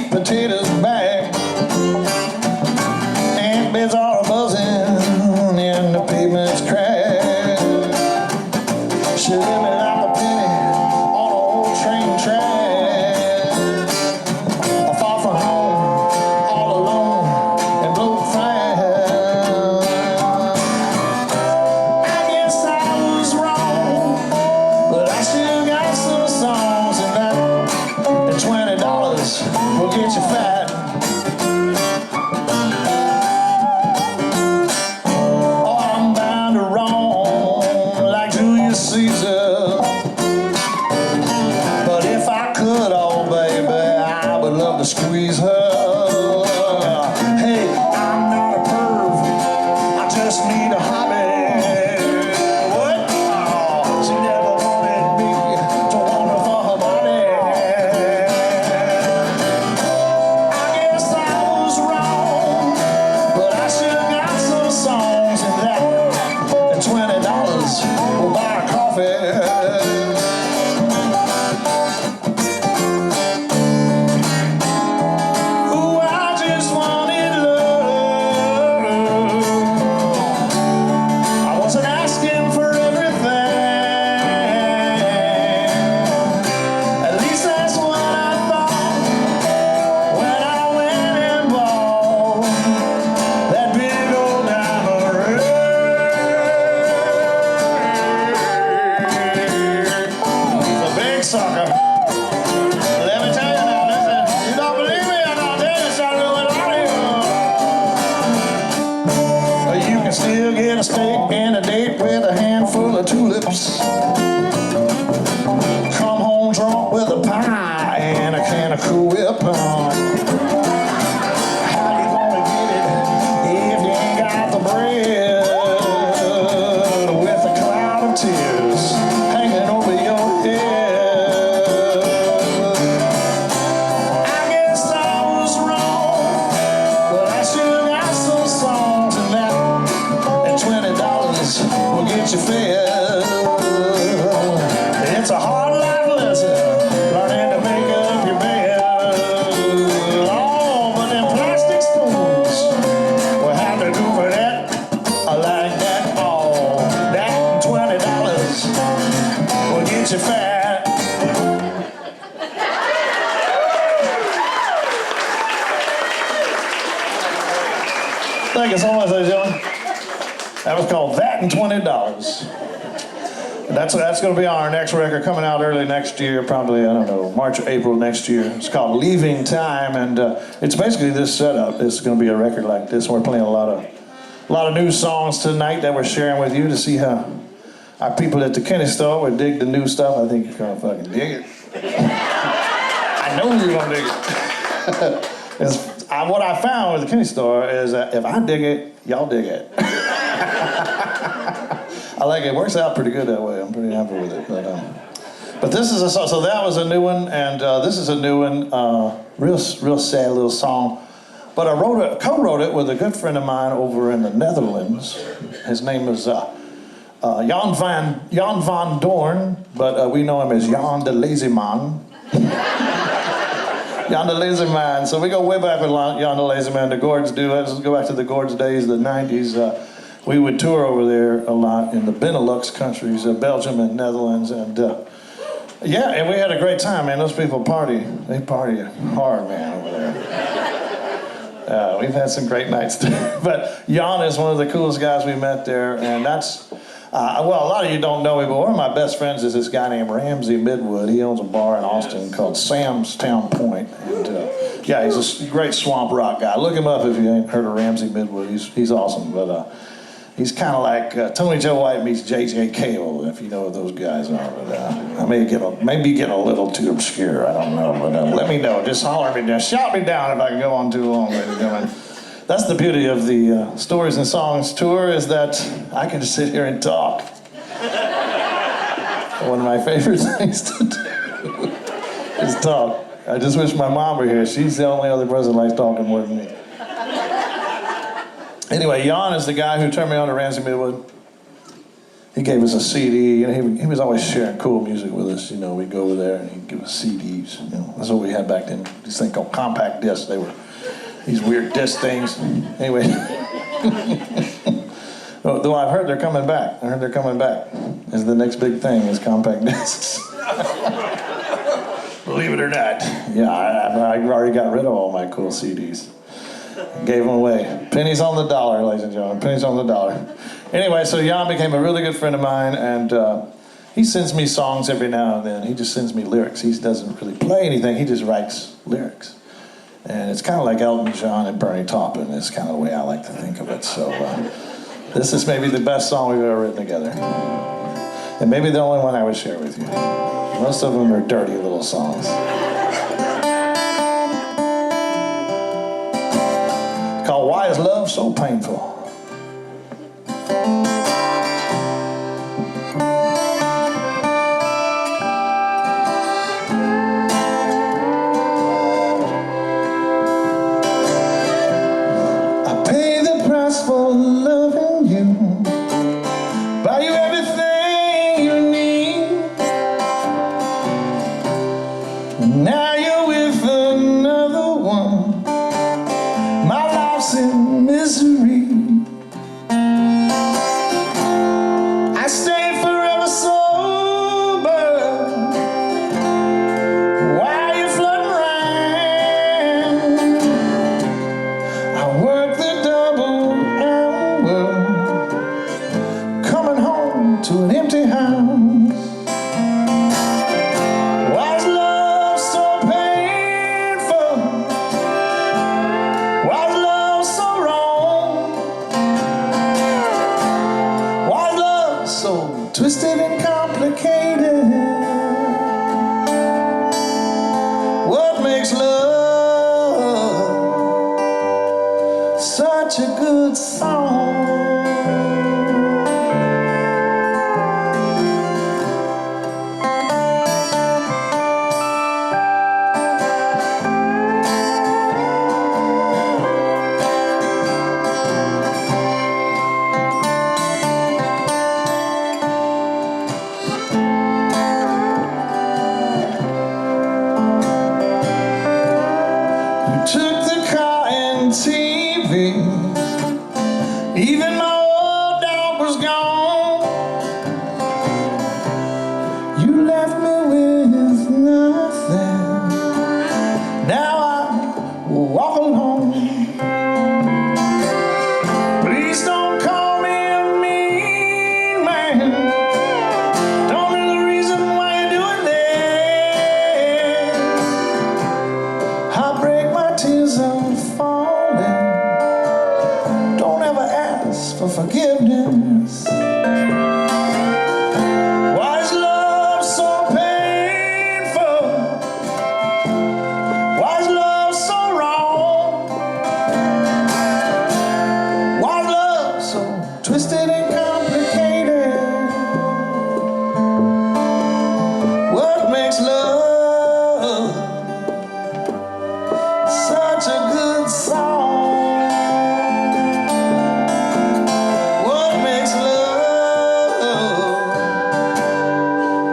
sweet potatoes back. Ant beds are buzzing and the pavement's cracked. She lived me like a penny on an old train track. Far from home, all alone, and blow fast. I guess I was wrong, but I still got some songs, and that $20 will get you fat. To squeeze her. Hey, I'm not a perv, I just need a hobby. What? Oh, she never wanted me to want her for her body. I guess I was wrong, but I still got some songs, and that and $20 will buy a coffee. Sucker. Let me tell you now, listen, you don't believe me, I'm not telling you something going on here. You can still get a steak and a date with a handful of tulips. Come home drunk with a pie and a can of Cool Whip. How you gonna get it if you ain't got the bread? With a cloud of tears hanging over your head. Get you fed. It's a hard life lesson, learning to make up your bed. Oh, but them plastic spoons will have to do for that. I like that. Oh, that $20 will get you fat. Thank you so much, ladies and gentlemen. That was called That and $20. That's going to be on our next record coming out early next year, probably, I don't know, March or April next year. It's called Leaving Time, and it's basically this setup. It's going to be a record like this. We're playing a lot of new songs tonight that we're sharing with you to see how our people at the Kenney Store would dig the new stuff. I think you're going to fucking dig it. I know you're going to dig it. What I found with the Kenney Store is that if I dig it, y'all dig it. I like it. It works out pretty good that way. I'm pretty happy with it. But this is a song. So that was a new one, and this is a new one. Real sad little song. But I co-wrote it with a good friend of mine over in the Netherlands. His name is Jan van Doorn, but we know him as Jan de Lazy Man. Jan de Lazy Man. So we go way back with Jan de Lazy Man. The Gords do. Let's go back to the Gords days, the 90s. We would tour over there a lot in the Benelux countries, Belgium and Netherlands, and yeah, and we had a great time, man. Those people party. They party hard, man, over there. We've had some great nights too. But Jan is one of the coolest guys we met there, and that's, well, a lot of you don't know me, but one of my best friends is this guy named Ramsey Midwood. He owns a bar in Austin called Sam's Town Point, and yeah, he's a great swamp rock guy. Look him up if you ain't heard of Ramsey Midwood. He's awesome, but he's kind of like Tony Joe White meets J.J. Cale, if you know what those guys are. But I may be getting a little too obscure, I don't know. But let me know. Just holler at me down. Shout me down if I can go on too long, ladies and gentlemen. That's the beauty of the Stories and Songs tour, is that I can just sit here and talk. One of my favorite things to do is talk. I just wish my mom were here. She's the only other person that likes talking more than me. Anyway, Jan is the guy who turned me on to Ramsey Midwood. he gave us a CD, and he was always sharing cool music with us. You know, we'd go over there and he'd give us CDs. You know, that's what we had back then. These things called compact discs. They were these weird disc things. Anyway, though I've heard they're coming back. I heard they're coming back. Is the next big thing is compact discs. Believe it or not. Yeah, I already got rid of all my cool CDs. Gave them away. Pennies on the dollar, ladies and gentlemen. Pennies on the dollar. Anyway, so Jan became a really good friend of mine, and he sends me songs every now and then. He just sends me lyrics. He doesn't really play anything. He just writes lyrics. And it's kind of like Elton John and Bernie Taupin. It's kind of the way I like to think of it. So this is maybe the best song we've ever written together. And maybe the only one I would share with you. Most of them are dirty little songs. It's called Why Is Love So Painful? I pay the price for loving you, buy you everything you need. Now you're with another one. My life's in misery. I stay forever sober while you're floating around. I work the double hour, coming home to an empty house. Twisted and complicated. What makes love such a good song? Took the car and TV, even my old dog was gone. You left me with nothing. Now I walk alone. Please don't call me a mean man. Don't know the reason why you're doing this. I break my tears are falling. Don't ever ask for forgiveness. Why is love so painful? Why is love so wrong? Why is love so twisted and complicated? What makes love such a good song? What makes love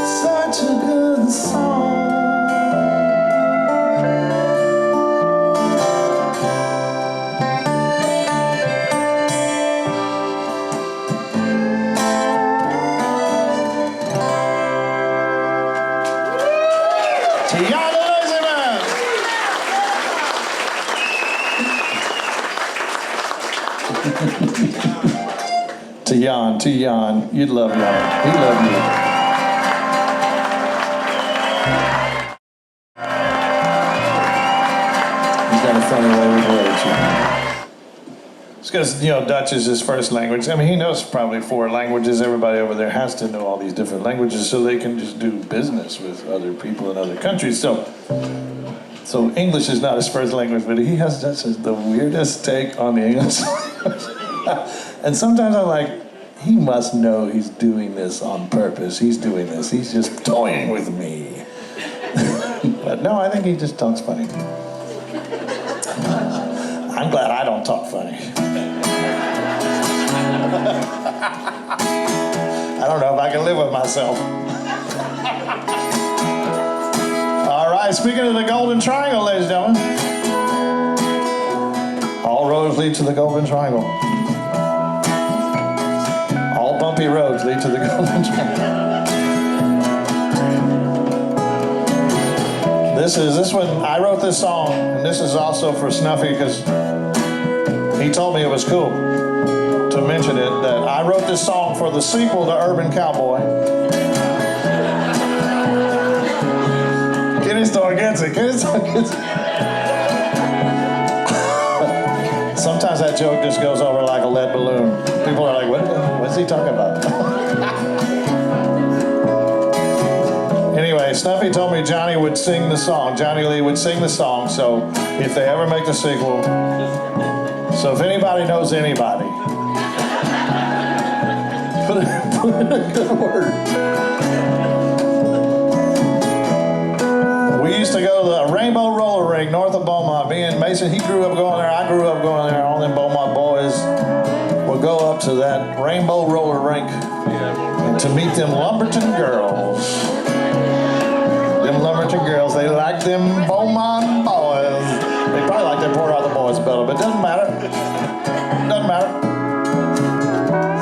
such a good song? Tiana Lazyman. To Jan, you'd love Jan. He'd love you. He's got a funny way with words. It's because, Dutch is his first language. I mean, he knows probably 4 languages. Everybody over there has to know all these different languages so they can just do business with other people in other countries. So English is not his first language, but he has just the weirdest take on the English language. And sometimes I'm like, he must know he's doing this on purpose. He's doing this. He's just toying with me. But no, I think he just talks funny. I'm glad I don't talk funny. I don't know if I can live with myself. All right, speaking of the Golden Triangle, ladies and gentlemen. All roads lead to the Golden Triangle. All bumpy roads lead to the Golden Triangle. This one, I wrote this song, and this is also for Snuffy because he told me it was cool to mention it, that I wrote this song for the sequel to Urban Cowboy. Kenney Store gets it. Kenney Store gets it. Sometimes that joke just goes over like a lead balloon. People are like, what's he talking about? Anyway, Snuffy told me Johnny would sing the song. Johnny Lee would sing the song, so if they ever make the sequel. So if anybody knows anybody, put in a good word. We used to go to the Rainbow Roller Rink north of Beaumont. Me and Mason, he grew up going there. I grew up going there. All them Beaumont boys would go up to that Rainbow Roller Rink and to meet them Lumberton girls. Them Lumberton girls, they like them Beaumont boys. They probably like them Port Arthur boys better, but it doesn't matter. Doesn't matter.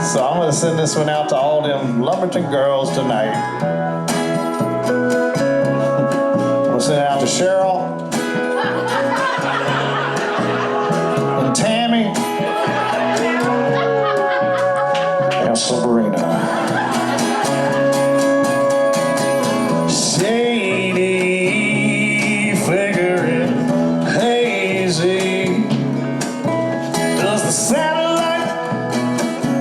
So I'm going to send this one out to all them Lumberton girls tonight. I'm going to send it out to Cheryl and Tammy and Sabrina. Shady, figuring, hazy. Does the satellite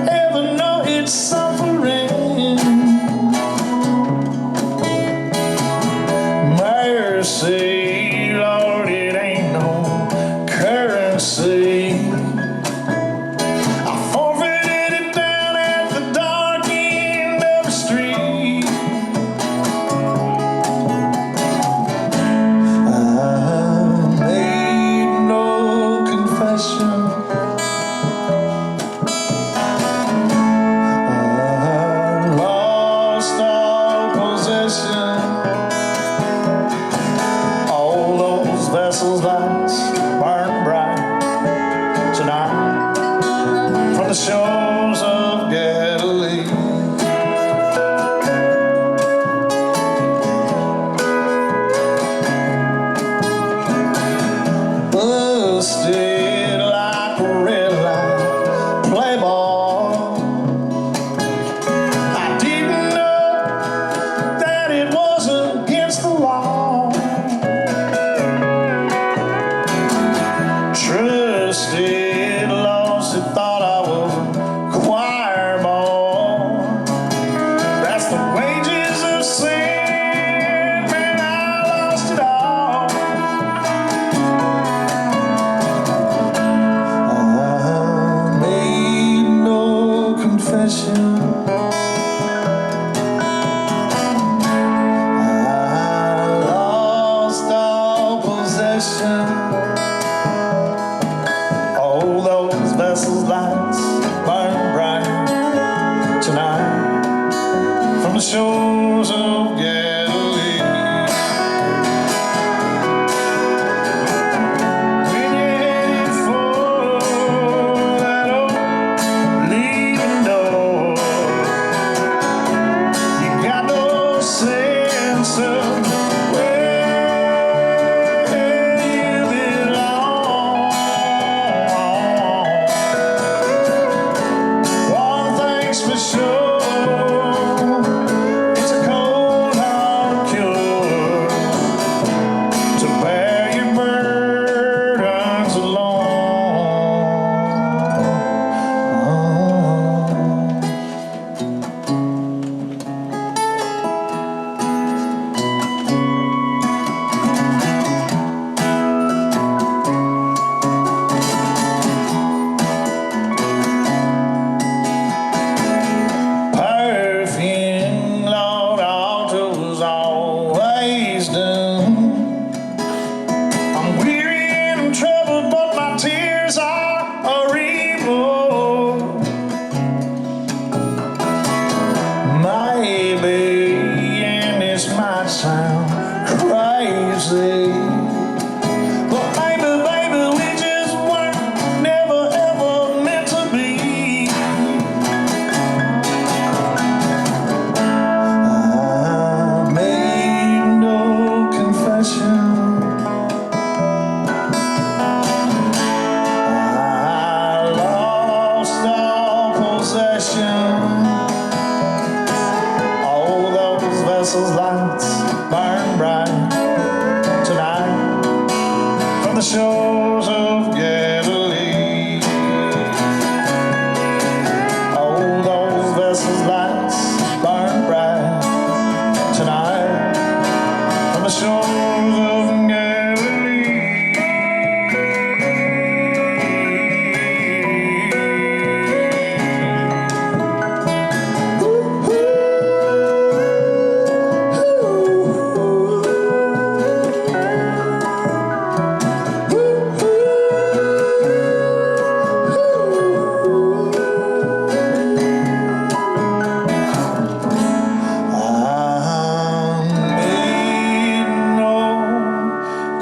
ever know it's suffering? say. But baby, baby, we just weren't never ever meant to be. I made no confession. I lost all possession. All those vessels' lights burn bright tonight from the shores of Galilee. All those vessels' lights burn bright tonight from the shores of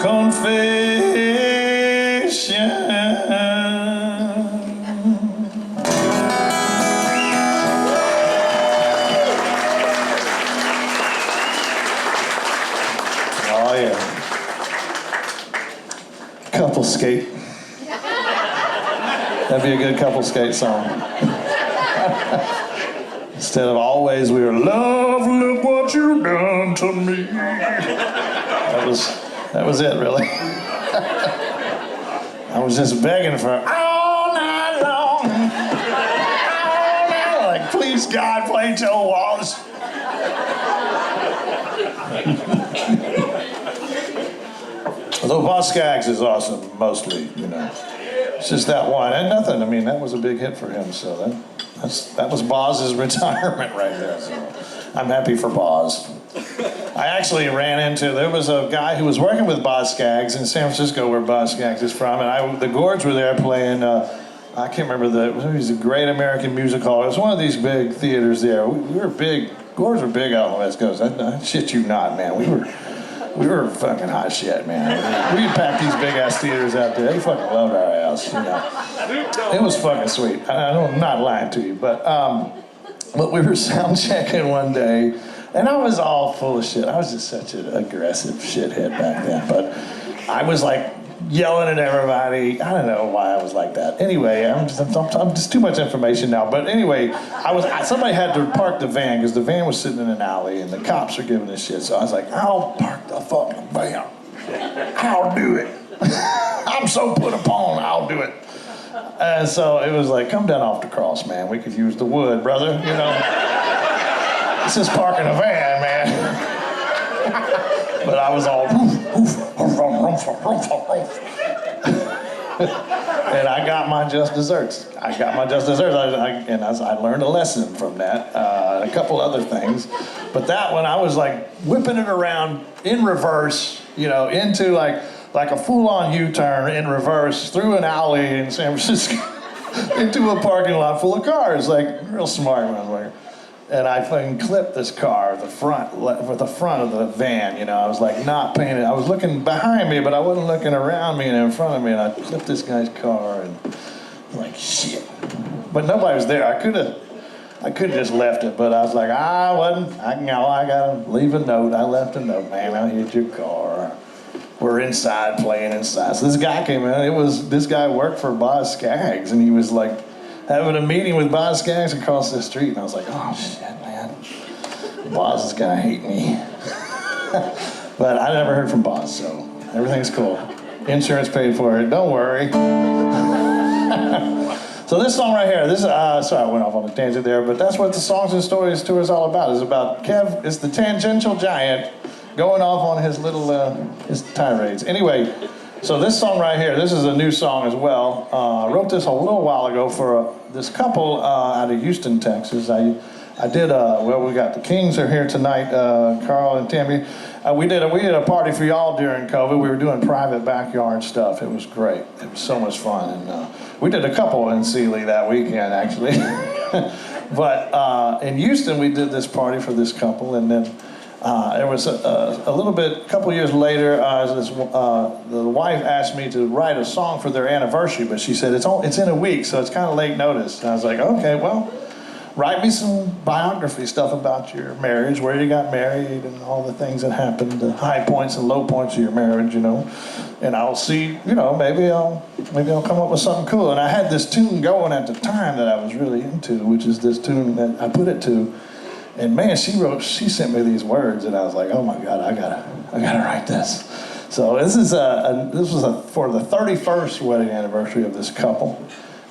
confession. Oh yeah. Couple skate. That'd be a good couple skate song. Instead of always we were love, look what you done to me. That was it, really. I was just begging for all night long. All night long. Like, please, God, play Joe Walsh. Although Boss Skaggs is awesome, mostly, you know. It's just that one. And nothing, I mean, that was a big hit for him, so that was Boz's retirement right there. So I'm happy for Boz. I actually ran into, there was a guy who was working with Boz Skaggs in San Francisco, where Boz Skaggs is from, and the Gords were there playing, I can't remember, it was a Great American Music Hall. It was one of these big theaters there. We were big, Gords were big out on the West Coast. I shit you not, man. We were fucking hot shit, man. We'd pack these big ass theaters out there. They fucking loved our ass, you know. It was fucking sweet. I'm not lying to you, but we were sound checking one day, and I was all full of shit. I was just such an aggressive shithead back then, but I was like yelling at everybody. I don't know why I was like that. Anyway, I'm just too much information now. But anyway, somebody had to park the van because the van was sitting in an alley and the cops were giving us shit. So I was like, I'll park the fucking van. I'll do it. I'm so put upon, I'll do it. And so it was like, come down off the cross, man. We could use the wood, brother, you know. It's just parking a van, man. But I was all, and I got my just desserts. I learned a lesson from that, a couple other things. But that one, I was like whipping it around in reverse, you know, into like a full-on U-turn in reverse through an alley in San Francisco into a parking lot full of cars, like real smart when I was like. And I fucking clipped this car, the front of the van, you know. I was like not paying it. I was looking behind me, but I wasn't looking around me and in front of me. And I clipped this guy's car, and I'm like, shit. But nobody was there. I could have just left it, but I was like, I gotta leave a note. I left a note, man. I hit your car. We're inside playing inside. So this guy came in. This guy worked for Boz Skaggs, and he was like having a meeting with Boz Skaggs across the street, and I was like, oh shit, man, Boz is gonna hate me. But I never heard from Boz, so everything's cool. Insurance paid for it, don't worry. So this song right here, sorry I went off on a tangent there, but that's what the Songs and Stories tour is all about. It's about Kev, it's the tangential giant going off on his little, his tirades. Anyway, so this song right here, this is a new song as well. I wrote this a little while ago for this couple out of Houston, Texas. I did, we got the Kings are here tonight, Carl and Tammy. We did a party for y'all during COVID. We were doing private backyard stuff. It was great. It was so much fun. And we did a couple in Sealy that weekend, actually. But in Houston, we did this party for this couple, and then There was a little bit, a couple years later, the wife asked me to write a song for their anniversary, but she said, it's in a week, so it's kind of late notice. And I was like, okay, well, write me some biography stuff about your marriage, where you got married and all the things that happened, the high points and low points of your marriage, you know. And I'll see, you know, maybe I'll come up with something cool. And I had this tune going at the time that I was really into, which is this tune that I put it to. And man, she sent me these words, and I was like, oh my God, I gotta write this. So this was for the 31st wedding anniversary of this couple,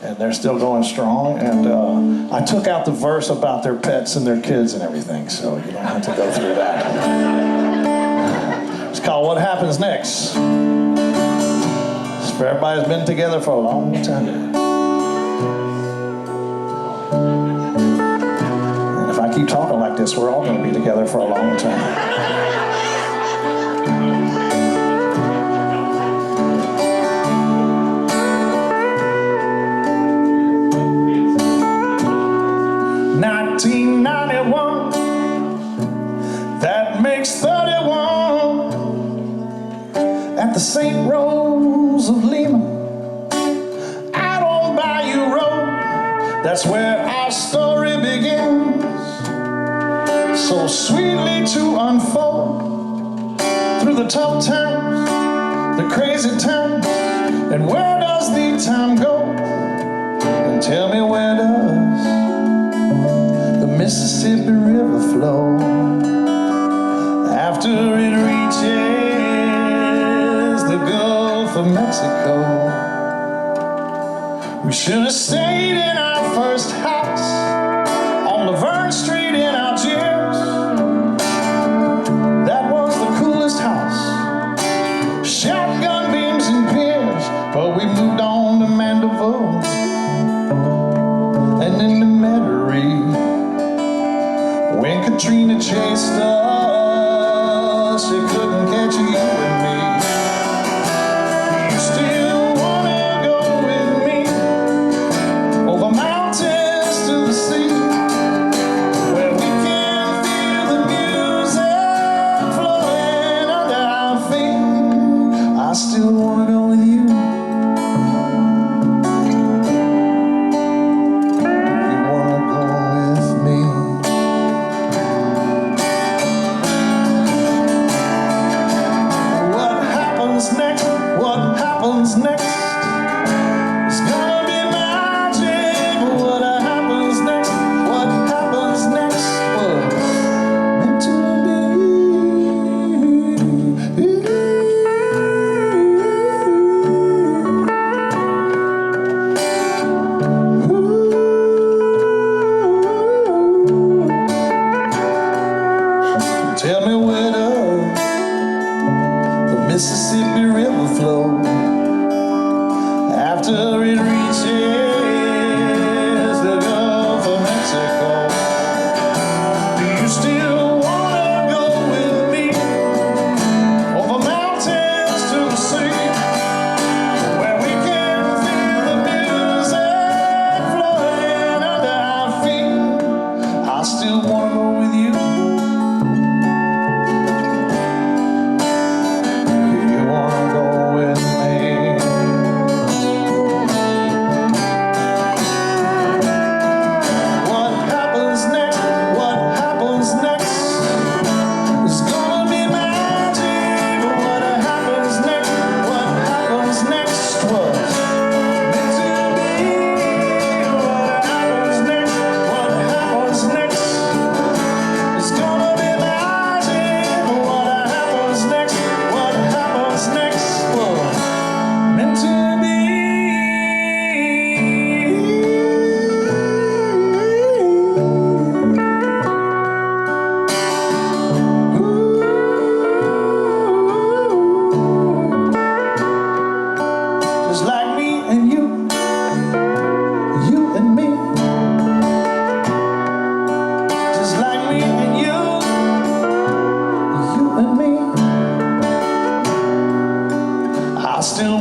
and they're still going strong. And I took out the verse about their pets and their kids and everything, so you don't have to go through that. It's called What Happens Next. It's for everybody who's been together for a long time. If I keep talking like this, we're all going to be together for a long time. 1991, that makes 31, at the St. Rose of Lima, out on Bayou Road, that's where our story begins. So sweetly to unfold through the tough times, the crazy times, and where does the time go? And tell me, where does the Mississippi River flow after it reaches the Gulf of Mexico? We should have stayed in our first house on Laverne Street in Algiers. That was the coolest house, shotgun beams and piers. But we moved on to Mandeville and into Metairie. When Katrina chased us, she couldn't catch you and me. You still wanna go with me over mountains to the sea, where we can feel the music flowing under our feet. I still wanna go with you. What happens next is gonna be magic. What happens next? What happens next was meant to be. Tell me, where does the Mississippi River flow after it reaches the Gulf of Mexico? Do you still wanna go with me over mountains to the sea, where we can feel the music flowing under our feet? I still wanna go with you. I still